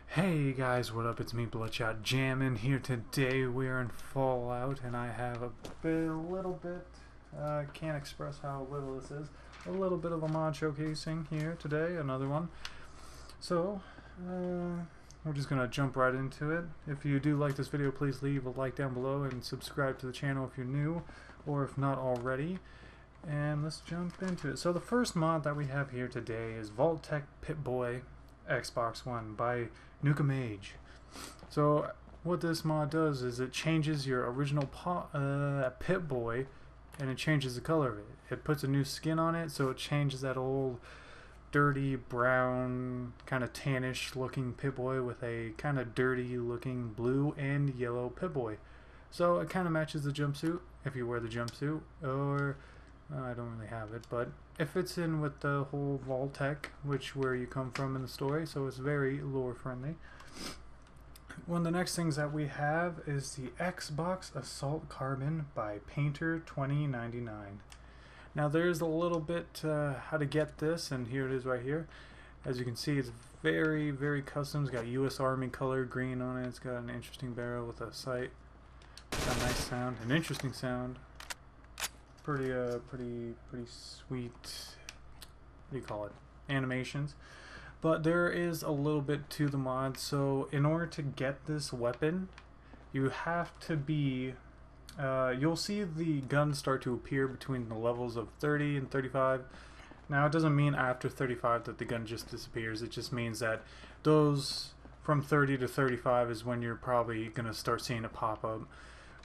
Hey guys, what up? It's me, Bloodshot Jammin' here today. We are in Fallout, and I have can't express how little this is, a little bit of a mod showcasing here today, another one. So, we're just gonna jump right into it. If you do like this video, please leave a like down below and subscribe to the channel if you're new, or if not already. And let's jump into it. So the first mod that we have here today is Vault-Tec Pip-Boy Xbox One by Nuka-Mage. So what this mod does is it changes your original Pip-Boy, and it changes the color of it. It puts a new skin on it, so it changes that old dirty brown kind of tannish looking Pip-Boy with a kind of dirty looking blue and yellow Pip-Boy. So it kind of matches the jumpsuit if you wear the jumpsuit, or I don't really have it, but it fits in with the whole Vault-Tec, where you come from in the story, so it's very lore friendly. One of the next things that we have is the Xbox Assault Carbon by Painter 2099. Now there's a little bit how to get this, and here it is right here. As you can see, it's very, very custom. It's got US Army color green on it. It's got an interesting barrel with a sight. It's got a nice sound, an interesting sound. Pretty sweet, what do you call it, animations. But there is a little bit to the mod. So in order to get this weapon, you have to be you'll see the gun start to appear between the levels of 30 and 35. Now it doesn't mean after 35 that the gun just disappears. It just means that those from 30 to 35 is when you're probably gonna start seeing it pop up,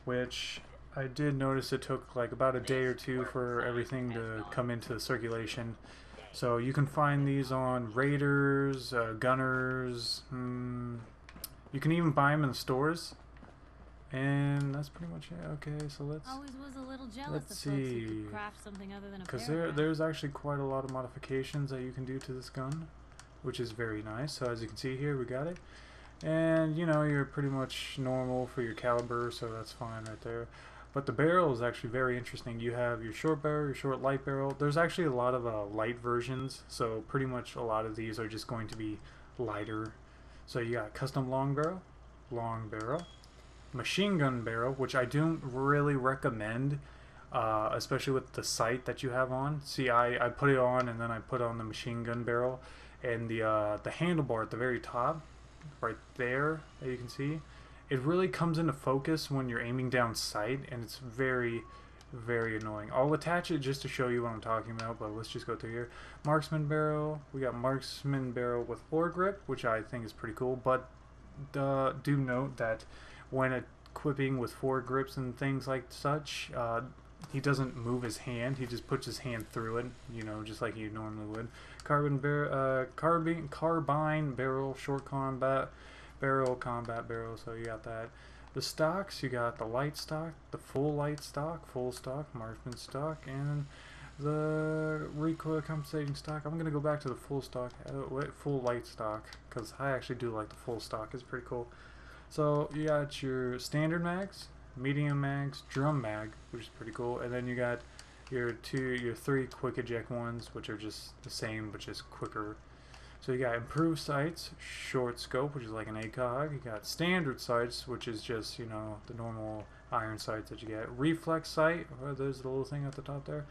which I did notice it took like about a day or two for everything to come into circulation. So you can find these on raiders, gunners, you can even buy them in the stores. And that's pretty much it. Okay, so let's see. Because there's actually quite a lot of modifications that you can do to this gun, which is very nice. So as you can see here, we got it. And you know, you're pretty much normal for your caliber, so that's fine right there. But the barrel is actually very interesting. You have your short barrel, your short light barrel. There's actually a lot of light versions, so pretty much a lot of these are just going to be lighter. So you got custom long barrel, machine gun barrel, which I don't really recommend, especially with the sight that you have on. See, I put it on, and then I put on the machine gun barrel, and the handlebar at the very top, right there, that you can see. It really comes into focus when you're aiming down sight, and it's very, very annoying. I'll attach it just to show you what I'm talking about, but let's just go through here. Marksman barrel. We got marksman barrel with foregrip, which I think is pretty cool, but do note that when equipping with foregrips and things like such, he doesn't move his hand. He just puts his hand through it, you know, just like you normally would. Carbine barrel, short combat barrel, combat barrel, so you got that. The stocks, you got the light stock, the full light stock, full stock, marksman stock, and the recoil compensating stock. I'm gonna go back to the full stock, full light stock, because I actually do like the full stock. It's pretty cool. So you got your standard mags, medium mags, drum mag, which is pretty cool, and then you got your three quick eject ones, which are just the same but just quicker. So you got improved sights, short scope, which is like an ACOG. You got standard sights, which is just, you know, the normal iron sights that you get. Reflex sight, there's the little thing at the top there.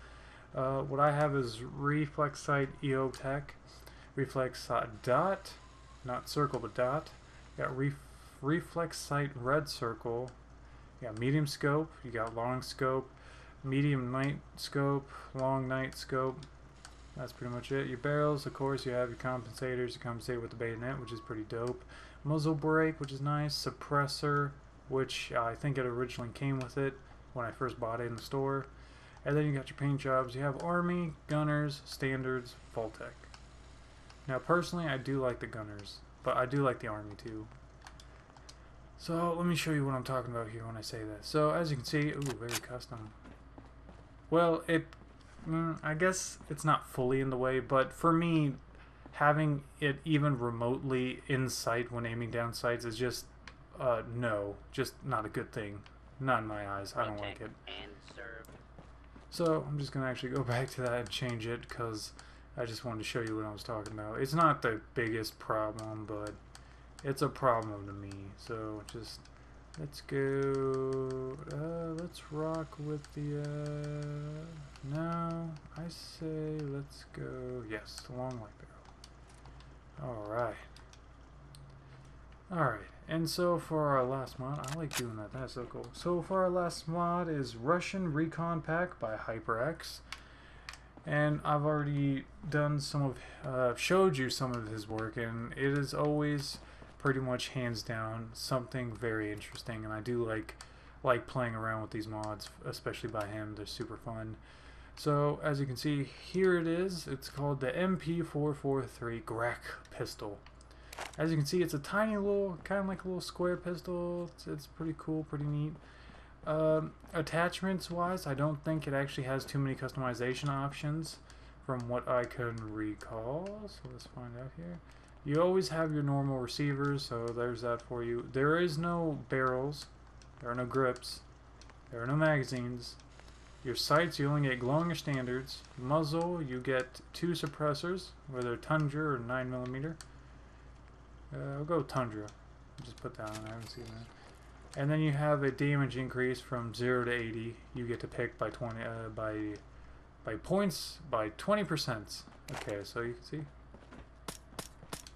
What I have is reflex sight EOTech, reflex dot, not circle but dot. You got reflex sight red circle. You got medium scope, you got long scope, medium night scope, long night scope. That's pretty much it. Your barrels, of course, you have your compensators. You compensate with the bayonet, which is pretty dope. Muzzle brake, which is nice. Suppressor, which I think it originally came with it when I first bought it in the store. And then you got your paint jobs. You have Army, Gunners, Standards, Vault-Tec. Now, personally, I do like the Gunners, but I do like the Army too. So let me show you what I'm talking about here when I say this. So as you can see, ooh, very custom. Well, I guess it's not fully in the way, but for me, having it even remotely in sight when aiming down sights is just, no, just not a good thing. Not in my eyes. I don't like it. So I'm just going to actually go back to that and change it, because I just wanted to show you what I was talking about. It's not the biggest problem, but it's a problem to me. So just let's go. Let's rock with the. No, I say let's go. Yes, the long light barrel. All right. All right. And so for our last mod, I like doing that. That's so cool. So for our last mod is Russian Recon Pack by HyperX. And I've already done some of, showed you some of his work, and it is always pretty much hands down something very interesting. And I do like playing around with these mods, especially by him. They're super fun. So as you can see, here it is. It's called the MP443 Grach pistol. As you can see, it's a tiny little, kind of like a little square pistol. It's pretty cool, pretty neat. Attachments wise, I don't think it actually has too many customization options from what I can recall. So let's find out here. You always have your normal receivers, so there's that for you. There is no barrels, there are no grips, there are no magazines. Your sights, you only get glowing or standards. Muzzle, you get 2 suppressors, whether Tundra or 9mm. I'll go Tundra. Just put that on. I haven't seen that. And then you have a damage increase from 0 to 80. You get to pick by 20 by points by 20%. Okay, so you can see.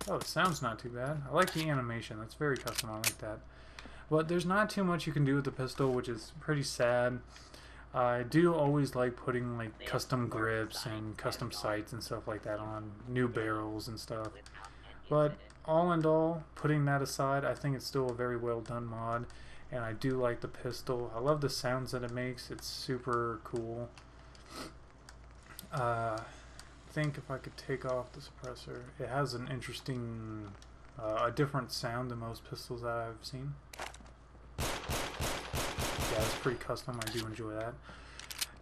Oh, the sound's not too bad. I like the animation. That's very custom. I like that. But there's not too much you can do with the pistol, which is pretty sad. I do always like putting like custom grips and custom sights and stuff like that on new barrels and stuff. But all in all, putting that aside, I think it's still a very well done mod, and I do like the pistol. I love the sounds that it makes. It's super cool. I think if I could take off the suppressor, it has an interesting, a different sound than most pistols that I've seen. Yeah, it's pretty custom. I do enjoy that.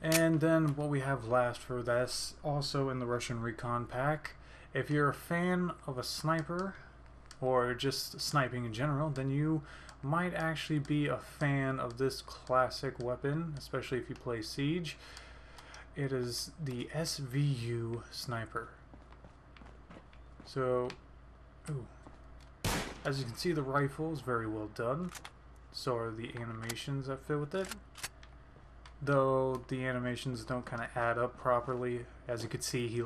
And then what we have last for this, also in the Russian Recon Pack, if you're a fan of a sniper or just sniping in general, then you might actually be a fan of this classic weapon, especially if you play Siege. It is the SVU Sniper. So, as you can see, the rifle is very well done. So are the animations that fit with it. Though the animations don't kind of add up properly. As you can see, he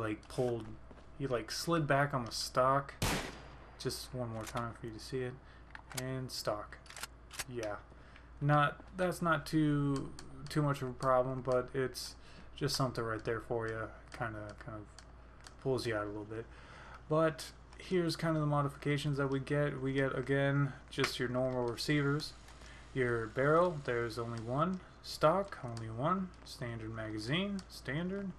slid back on the stock. Just one more time for you to see it. And stock. Yeah. That's not too much of a problem, but it's just something right there for you. Kind of pulls you out a little bit. But here's kind of the modifications that we get. We get, again, just your normal receivers. Your barrel, there's only one. Stock, only one. Standard magazine, standard.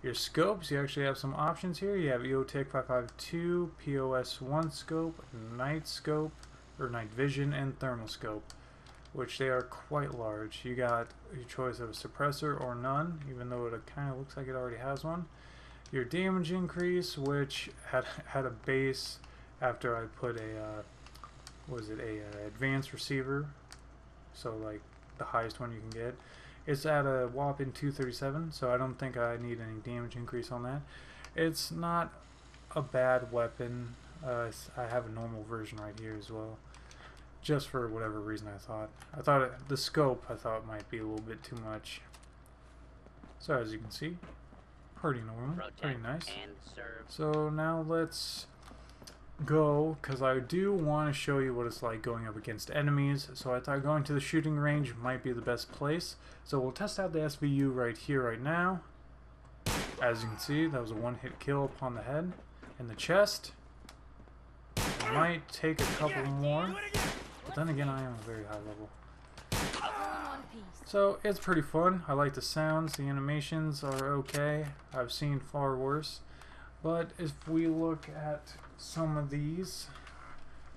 Your scopes, you actually have some options here. You have EOTech 552, POS1 scope, night scope, or night vision, and thermal scope, which they are quite large. You got your choice of a suppressor or none, even though it kind of looks like it already has one. Your damage increase, which had a base after I put a advanced receiver, so like the highest one you can get. It's at a whopping 237, so I don't think I need any damage increase on that. It's not a bad weapon. I have a normal version right here as well, just for whatever reason. The scope I thought might be a little bit too much. So as you can see, pretty normal, pretty nice. So now let's go, because I do want to show you what it's like going up against enemies. So I thought going to the shooting range might be the best place. So we'll test out the SVU right here, right now. As you can see, that was a one-hit kill upon the head and the chest. It might take a couple more, but then again, I am a very high level. So it's pretty fun. I like the sounds. The animations are okay. I've seen far worse. But if we look at some of these,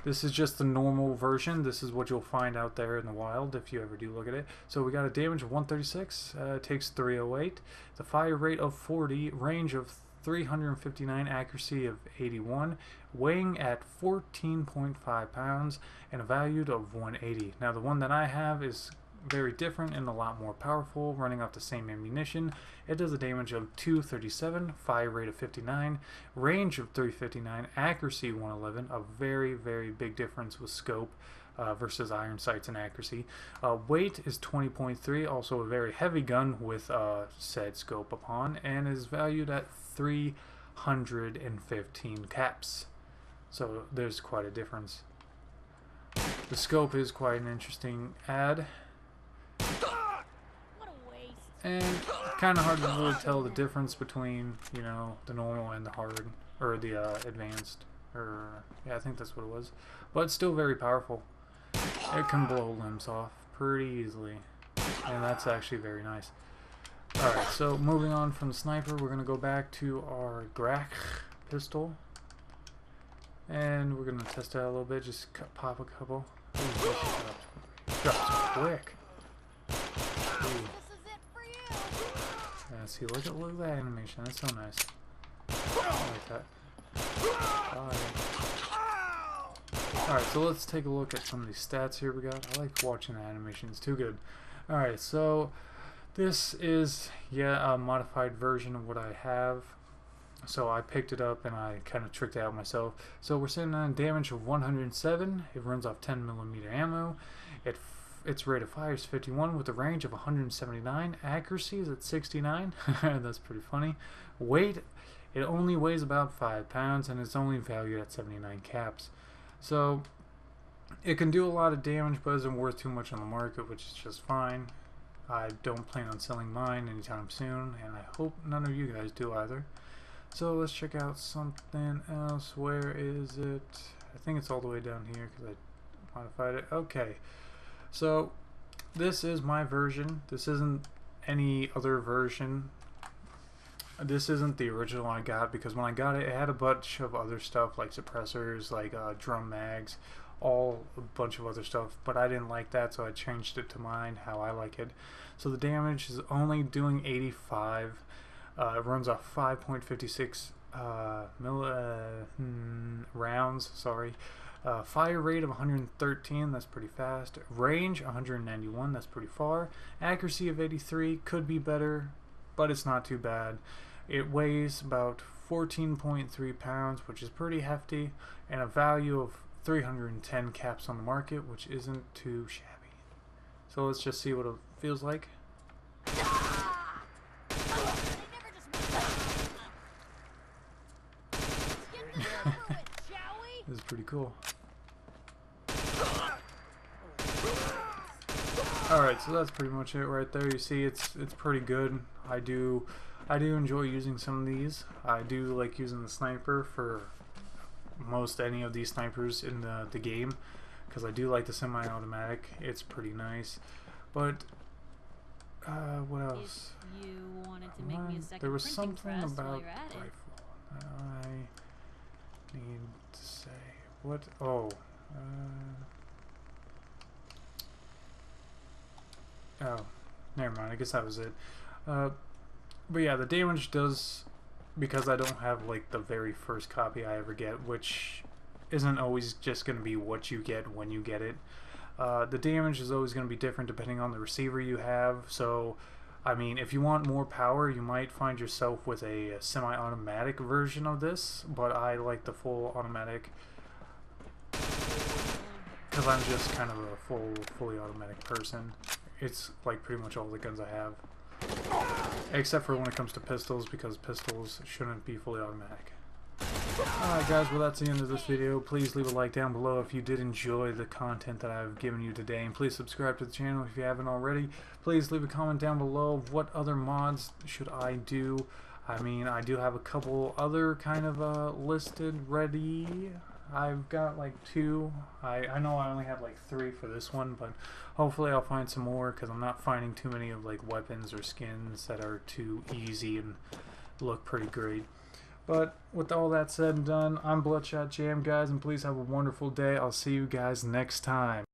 this is just the normal version. This is what you'll find out there in the wild if you ever do look at it. So we got a damage of 136, takes 308, the fire rate of 40, range of 359, accuracy of 81, weighing at 14.5 pounds, and a value of 180. Now the one that I have is very different and a lot more powerful, running off the same ammunition. It does a damage of 237, fire rate of 59, range of 359, accuracy 111, a very, very big difference with scope versus iron sights and accuracy. Weight is 20.3, also a very heavy gun with said scope upon, and is valued at 315 caps. So there's quite a difference. The scope is quite an interesting add. And kind of hard to really tell the difference between, you know, the normal and the hard, or the advanced, or yeah, I think that's what it was. But it's still very powerful. It can blow limbs off pretty easily, and that's actually very nice. Alright, so moving on from the sniper, we're going to go back to our Grach pistol. And we're going to test it out a little bit, just pop a couple. Ooh, drops quick. Ooh. Yeah, see, look at that animation. That's so nice. I like that. Alright, so let's take a look at some of these stats here we got. I like watching the animation. It's too good. Alright, so this is, yeah, a modified version of what I have. So I picked it up and I kind of tricked it out myself. So we're sitting on damage of 107. It runs off 10mm ammo. Its rate of fire is 51 with a range of 179. Accuracy is at 69. That's pretty funny. Weight, it only weighs about 5 pounds and it's only valued at 79 caps. So it can do a lot of damage, but isn't worth too much on the market, which is just fine. I don't plan on selling mine anytime soon, and I hope none of you guys do either. So let's check out something else. Where is it? I think it's all the way down here because I modified it. Okay, so this is my version. This isn't any other version. This isn't the original I got, because when I got it, it had a bunch of other stuff like suppressors, like drum mags, a bunch of other stuff, but I didn't like that, so I changed it to mine, how I like it. So the damage is only doing 85. It runs off 5.56 rounds, sorry. Fire rate of 113, that's pretty fast. Range 191, that's pretty far. Accuracy of 83, could be better, but it's not too bad. It weighs about 14.3 pounds, which is pretty hefty, and a value of 310 caps on the market, which isn't too shabby. So let's just see what it feels like. This is pretty cool. Alright, so that's pretty much it right there. You see, it's pretty good. I do enjoy using some of these. I do like using the sniper for most any of these snipers in the game, because I do like the semi-automatic. It's pretty nice. But what else? If you wanted to make me a second there was printing something press about while you're at it. rifle. I need to say what? Oh. Oh, never mind. I guess that was it. But yeah, the damage does, because I don't have like the very first copy I ever get, which isn't always just going to be what you get when you get it. The damage is always going to be different depending on the receiver you have. So, I mean, if you want more power, you might find yourself with a semi-automatic version of this, but I like the full automatic because I'm just kind of a fully automatic person. It's like pretty much all the guns I have, except for when it comes to pistols, because pistols shouldn't be fully automatic. Alright guys, well that's the end of this video. Please leave a like down below if you did enjoy the content that I've given you today, and please subscribe to the channel if you haven't already. Please leave a comment down below of what other mods should I do. I mean, I do have a couple other kind of listed ready. I've got like 2. I know I only have like 3 for this one, but hopefully I'll find some more, because I'm not finding too many of like weapons or skins that are too easy and look pretty great. But with all that said and done, I'm Bloodshot Jam, guys, and please have a wonderful day. I'll see you guys next time.